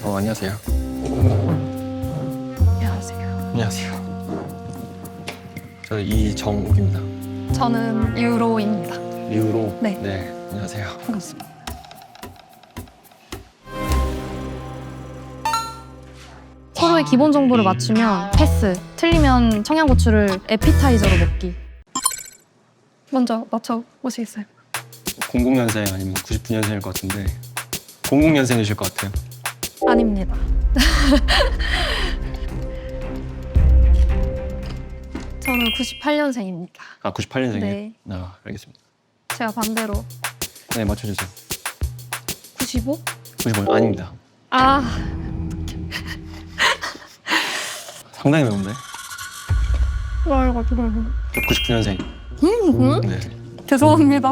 안녕하세요. 안녕하세요. 안녕하세요. 저 이정욱입니다. 저는 유로입니다. 리우로. 네. 네. 안녕하세요. 반갑습니다. 서로의 기본 정보를 맞추면 패스, 틀리면 청양고추를 에피타이저로 먹기. 먼저 맞춰보시겠어요? 00년생 아니면 99년생일 것 같은데 00년생이실 것 같아요. 아닙니다. 저는 98년생입니다. 아, 98년생이에요? 네. 아, 알겠습니다. 제가 반대로 네, 맞춰주세요. 95? 95년 아닙니다. 아, 상당히 매운데? 이거 정말. 저 99년생. 네. 죄송합니다.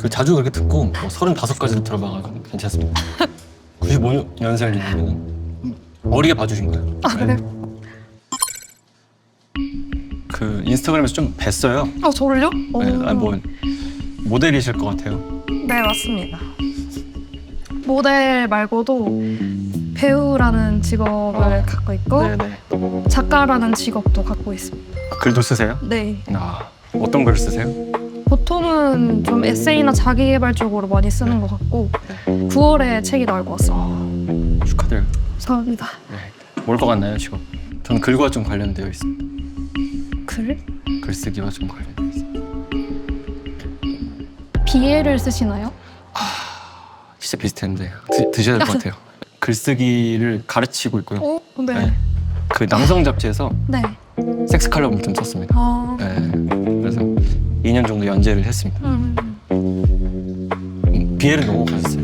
그 자주 그렇게 듣고 35까지도 들어봐가지고 괜찮습니다. 95년생이면 어리게 봐주신 거예요. 아, 그래요? 그 인스타그램에서 좀 뵀어요. 아, 저를요? 네, 아니 뭐 모델이실 것 같아요. 네, 맞습니다. 모델 말고도 배우라는 직업을 갖고 있고 네네. 작가라는 직업도 갖고 있습니다. 글도 쓰세요? 네. 아, 어떤 글 쓰세요? 보통은 좀 에세이나 자기계발 쪽으로 많이 쓰는 것 같고 9월에 책이 나올 것 같습니다. 축하드려요. 감사합니다. 네. 뭘 것 같나요, 직업? 저는 글과 좀 관련되어 있습니다. 글? 글쓰기와 좀 관련되어 있습니다. 비애를 쓰시나요? 진짜 비슷했는데 드셔야 될 것 같아요. 글쓰기를 가르치고 있고요. 어? 네. 네. 그 남성 잡지에서 네. 섹스 칼럼을 좀 썼습니다. 아, 네. 그래서 2년 정도 연재를 했습니다. 비애를 넘어가셨어요.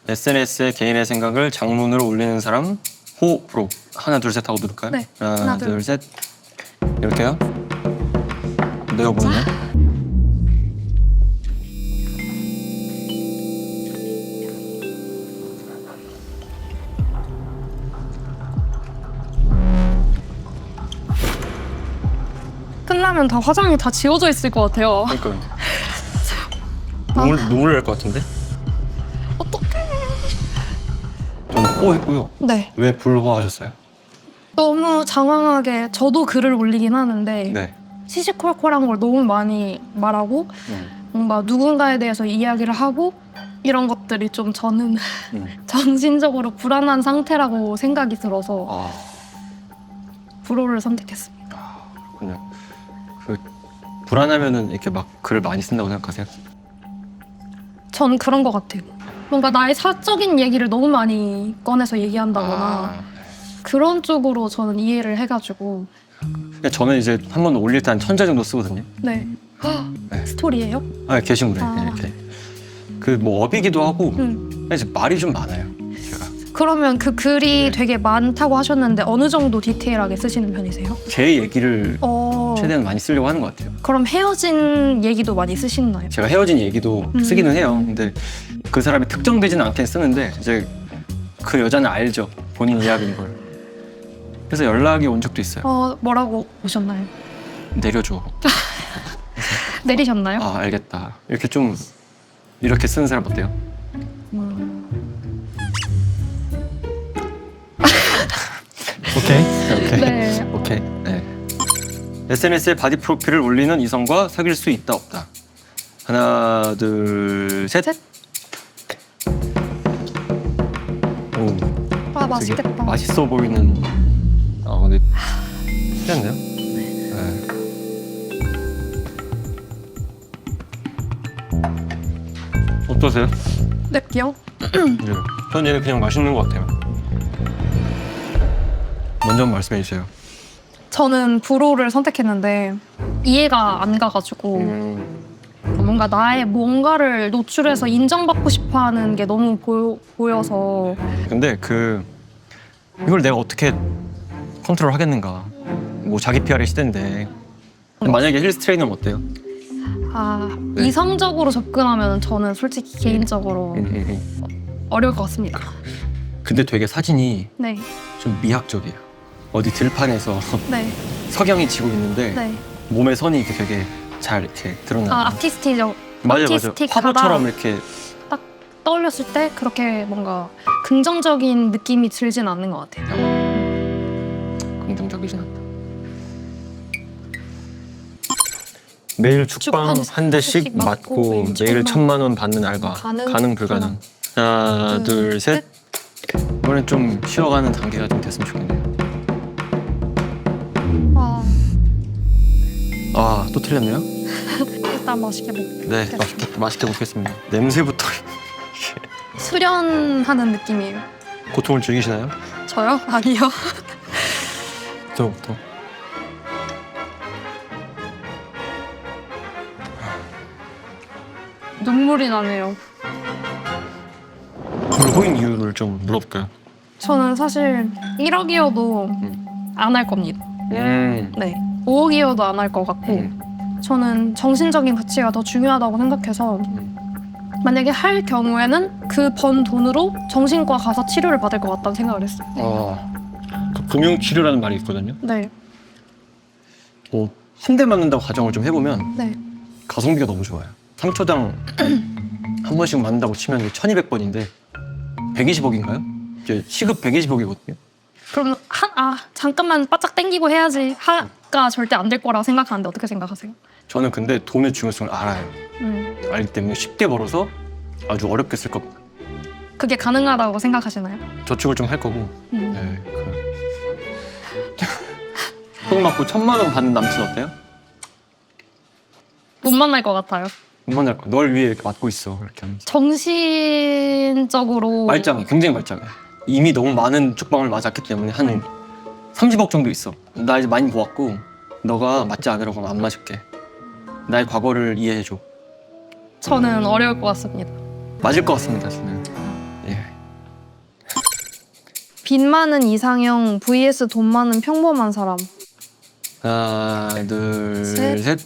SNS에 개인의 생각을 장문으로 올리는 사람 호불호. 하나 둘 셋 하고 누를까요? 네. 하나 하나, 둘 둘. 셋. 이렇게요? 내가 보이네. 끝나면 다 화장이 다 지워져 있을 것 같아요. 그러니까요. 눈물 날 것 같은데? 어떡해. 저는 호 했고요. 네. 왜 불호하셨어요? 너무 장황하게 저도 글을 올리긴 하는데 네. 시시콜콜한 걸 너무 많이 말하고 뭔가 누군가에 대해서 이야기를 하고 이런 것들이 좀 저는 정신적으로 불안한 상태라고 생각이 들어서 아, 불호를 선택했습니다. 그냥 그 불안하면은 이렇게 막 글을 많이 쓴다고 생각하세요? 전 그런 것 같아요. 뭔가 나의 사적인 얘기를 너무 많이 꺼내서 얘기한다거나 아, 그런 쪽으로 저는 이해를 해가지고 그냥 저는 이제 한 번 올릴 때 한 1000자 정도 쓰거든요. 네. 네. 스토리예요? 아, 게시물에 아. 이렇게 그 뭐 업이기도 하고 응. 이제 말이 좀 많아요. 제가 그러면 그 글이 네. 되게 많다고 하셨는데 어느 정도 디테일하게 쓰시는 편이세요? 제 얘기를 어. 최대한 많이 쓰려고 하는 것 같아요. 그럼 헤어진 얘기도 많이 쓰시나요? 제가 헤어진 얘기도 쓰기는 해요. 근데 그 사람이 특정되지는 않게 쓰는데 이제 그 여자는 알죠. 본인 이야기인 걸. 그래서 연락이 온 적도 있어요. 뭐라고 오셨나요? 내려줘. 내리셨나요? 아, 알겠다. 이렇게 좀 이렇게 쓰는 사람 어때요? 오케이. 네. 오케이. 네. SNS에 바디 프로필을 올리는 이성과 사귈 수 있다 없다. 하나 둘 셋. 셋. 오, 아, 맛있겠다. 되게 맛있어 보이는. 아, 근데 특이한데요? 네. 어떠세요? 냅기요? 네. 전 얘는 그냥 맛있는 것 같아요. 먼저 한번 말씀해 주세요. 저는 불호를 선택했는데 이해가 안 가가지고 뭔가 나의 뭔가를 노출해서 인정받고 싶어하는 게 너무 보여서 근데 이걸 내가 어떻게 컨트롤 하겠는가. 뭐 자기 PR의 시대인데. 근데 만약에 힐스 트레이너면 어때요? 네. 이성적으로 접근하면 저는 솔직히 개인적으로 어려울 것 같습니다. 근데 되게 사진이 네, 좀 미학적이에요. 어디 들판에서 네, 석양이 지고 있는데 네. 몸의 선이 이렇게 되게 잘 이렇게 드러나는. 아, 아티스틱적. 맞아요. 아티스틱하다. 화보처럼 이렇게. 딱 떠올렸을 때 그렇게 뭔가 긍정적인 느낌이 들진 않는 것 같아요. 긍정적이진 않다. 매일 죽빵 한 대씩 맞고 매일 1,000만 원 받는 알바. 가능 불가능. 하나 둘 셋. 이번엔 좀 쉬어가는 단계가 좀 됐으면 좋겠네요. 아, 또 틀렸네요? 일단 맛있게 먹. 네, 맛있게 먹겠습니다. 냄새부터 수련하는 느낌이에요. 고통을 즐기시나요? 저요? 아니요. 저부터. 눈물이 나네요. 불호인 이유를 좀 물어볼까요? 저는 사실 1억이어도 안 할 겁니다. 네. 5억이어도 안 할 것 같고 저는 정신적인 가치가 더 중요하다고 생각해서 만약에 할 경우에는 그 번 돈으로 정신과 가서 치료를 받을 것 같다는 생각을 했어요. 그 금융치료라는 말이 있거든요. 네. 한 대 맞는다고 가정을 좀 해보면 네. 가성비가 너무 좋아요. 상처당 한 번씩 맞는다고 치면 1,200번인데 120억인가요? 이제 시급 120억이거든요. 그럼 잠깐만 바짝 땡기고 해야지 하가 절대 안 될 거라고 생각하는데 어떻게 생각하세요? 저는 근데 돈의 중요성을 알아요. 알기 때문에 쉽게 벌어서 아주 어렵게 쓸 겁니다. 그게 가능하다고 생각하시나요? 저축을 좀 할 거고. 네, 총 맞고 1,000만 원 받는 남친 어때요? 못 만날 것 같아요. 못 만날 거. 널 위해 이렇게 맞고 있어. 이렇게 하면서. 정신적으로 말짱해. 굉장히 말짱해. 이미 너무 많은 쪽방을 맞았기 때문에 한 30억 정도 있어. 나 이제 많이 모았고 너가 맞지 않으려고 하면 안 맞을게. 나의 과거를 이해해줘. 저는 어려울 것 같습니다. 맞을 것 같습니다. 저는. 예. 빚 많은 이상형 vs 돈 많은 평범한 사람. 하나, 둘, 셋. 셋.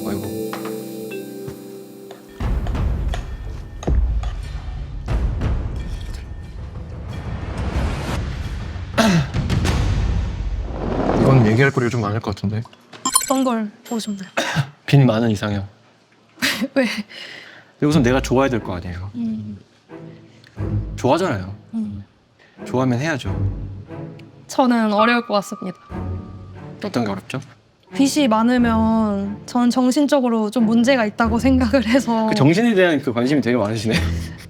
아이고. 이건 얘기할 거리가 좀 많을 것 같은데. 어떤 걸 보셨나요? 빚 많은 이상형. 왜? 우선 내가 좋아야 될 거 아니에요. 좋아하잖아요. 좋아하면 해야죠. 저는 어려울 것 같습니다. 어떤 게 어렵죠? 빚이 많으면 저는 정신적으로 좀 문제가 있다고 생각을 해서 그 정신에 대한 그 관심이 되게 많으시네요.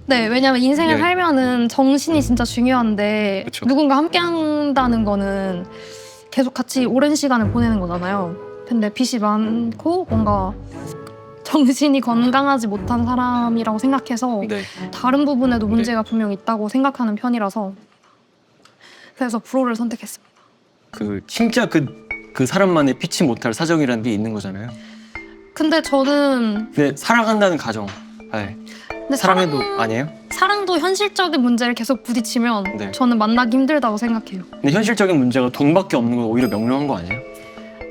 네, 왜냐면 인생을 네. 살면은 정신이 진짜 중요한데 그쵸. 누군가 함께 한다는 거는 계속 같이 오랜 시간을 보내는 거잖아요. 근데 빚이 많고 뭔가 정신이 건강하지 못한 사람이라고 생각해서 네. 다른 부분에도 문제가 분명 있다고 생각하는 편이라서 그래서 불호를 선택했습니다. 그 진짜 그 사람만의 피치 못할 사정이라는 게 있는 거잖아요. 근데 저는 근데 사랑한다는 가정. 네. 근데 사랑해도 아니에요? 사랑도 현실적인 문제를 계속 부딪히면 네. 저는 만나기 힘들다고 생각해요. 근데 현실적인 문제가 돈밖에 없는 건 오히려 명료한 거 아니에요?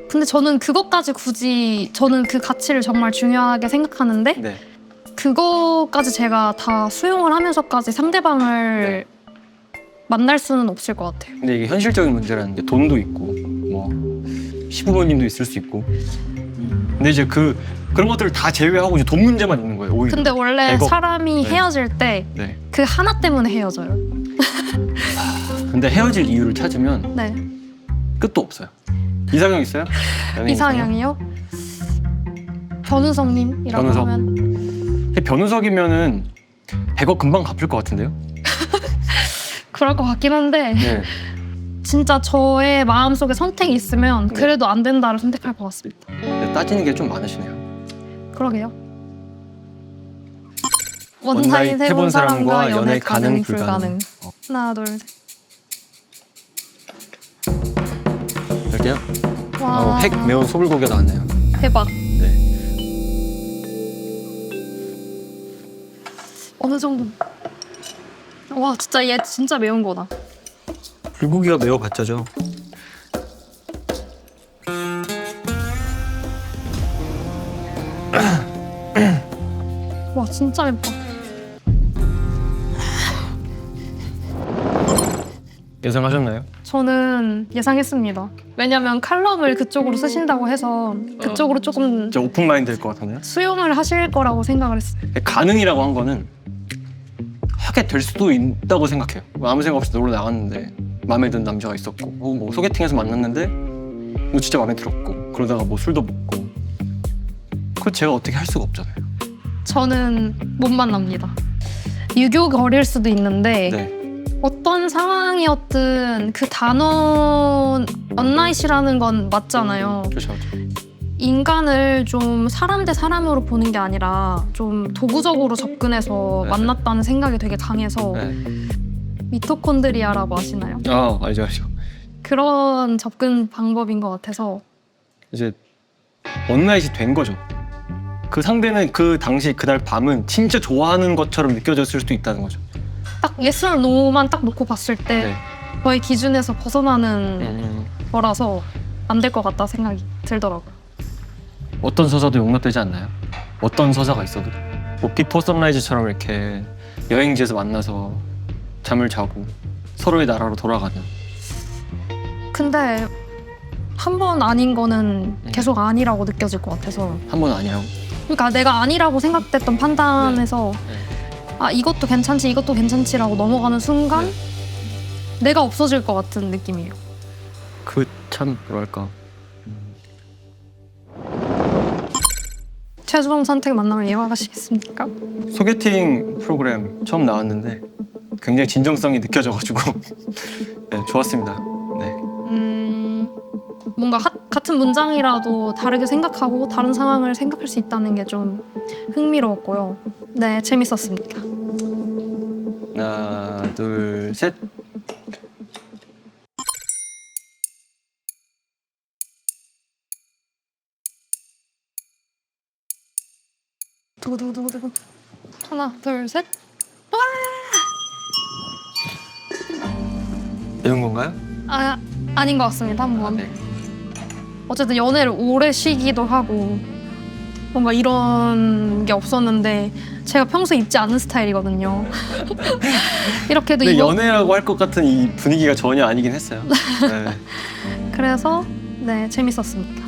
근데 저는 그것까지 굳이 저는 그 가치를 정말 중요하게 생각하는데 네. 그거까지 제가 다 수용을 하면서까지 상대방을 만날 수는 없을 것 같아요. 근데 이게 현실적인 문제라는 게 돈도 있고 뭐 시부모님도 있을 수 있고. 근데 이제 그런 것들을 다 제외하고 이제 돈 문제만 있는 거예요. 오히려. 근데 원래 100억. 사람이 네. 헤어질 때 그 네. 하나 때문에 헤어져요. 근데 헤어질 이유를 찾으면 네. 끝도 없어요. 이상형 있어요? 연예인 이상형이요? 변우성님이라고 변우석. 하면 근데 변우석이면은 100억 금방 갚을 것 같은데요? 그럴 것 같긴 한데 네. 진짜 저의 마음속에 선택이 있으면 네. 그래도 안 된다를 선택할 것 같습니다. 근데 따지는 게 좀 많으시네요. 그러게요. 원나잇 해본 사람과 연애 가능 불가능. 하나 둘 셋. 할게요. 와 핵 매운 소불고기가 나왔네요. 대박. 네. 어느 정도? 와 진짜 얘 진짜 매운 거다. 불고기가 매워봤자죠. 와 진짜 맵다. 예상하셨나요? 저는 예상했습니다. 왜냐면 칼럼을 그쪽으로 쓰신다고 해서 그쪽으로 조금 저 오픈 마인드일 것 같았나요? 수용을 하실 거라고 생각을 했어요. 가능이라고 한 거는 하게 될 수도 있다고 생각해요. 아무 생각 없이 놀러 나갔는데 마음에 드는 남자가 있었고, 혹은 뭐 소개팅에서 만났는데 뭐 진짜 마음에 들었고, 그러다가 뭐 술도 먹고, 그걸 제가 어떻게 할 수가 없잖아요. 저는 못 만납니다. 유교거리일 수도 있는데 네. 어떤 상황이었든 그 단어 언나잇이라는 건 맞잖아요. 그렇죠. 인간을 좀 사람 대 사람으로 보는 게 아니라 좀 도구적으로 접근해서 네. 만났다는 생각이 되게 강해서 네. 미토콘드리아라고 아시나요? 알죠. 그런 접근 방법인 것 같아서 이제 원나잇이 된 거죠. 그 상대는 그 당시 그날 밤은 진짜 좋아하는 것처럼 느껴졌을 수도 있다는 거죠. 딱 yes or no만 딱 놓고 봤을 때 네. 저의 기준에서 벗어나는 거라서 안 될 것 같다 생각이 들더라고요. 어떤 서사도 용납되지 않나요? 어떤 서사가 있어도 뭐 비포 선라이즈처럼 이렇게 여행지에서 만나서 잠을 자고 서로의 나라로 돌아가는. 근데 한 번 아닌 거는 계속 아니라고 느껴질 것 같아서 한 번 아니라고. 그러니까 내가 아니라고 생각됐던 판단에서 아 이것도 괜찮지 이것도 괜찮지라고 넘어가는 순간 내가 없어질 것 같은 느낌이에요. 그 참 뭐랄까. 최종 선택 만남을 이어가시겠습니까? 소개팅 프로그램 처음 나왔는데 굉장히 진정성이 느껴져가지고 네, 좋았습니다. 네. 뭔가 같은 문장이라도 다르게 생각하고 다른 상황을 생각할 수 있다는 게 좀 흥미로웠고요. 네, 재밌었습니다. 하나, 둘, 셋. 두구두구두구. 하나, 둘, 셋. 이런 건가요? 아닌 것 같습니다. 한번. 네. 어쨌든 연애를 오래 쉬기도 하고 뭔가 이런 게 없었는데 제가 평소에 입지 않는 스타일이거든요. 이렇게도 근데 입어 연애라고 할 것 같은 이 분위기가 전혀 아니긴 했어요. 네. 그래서 네 재밌었습니다.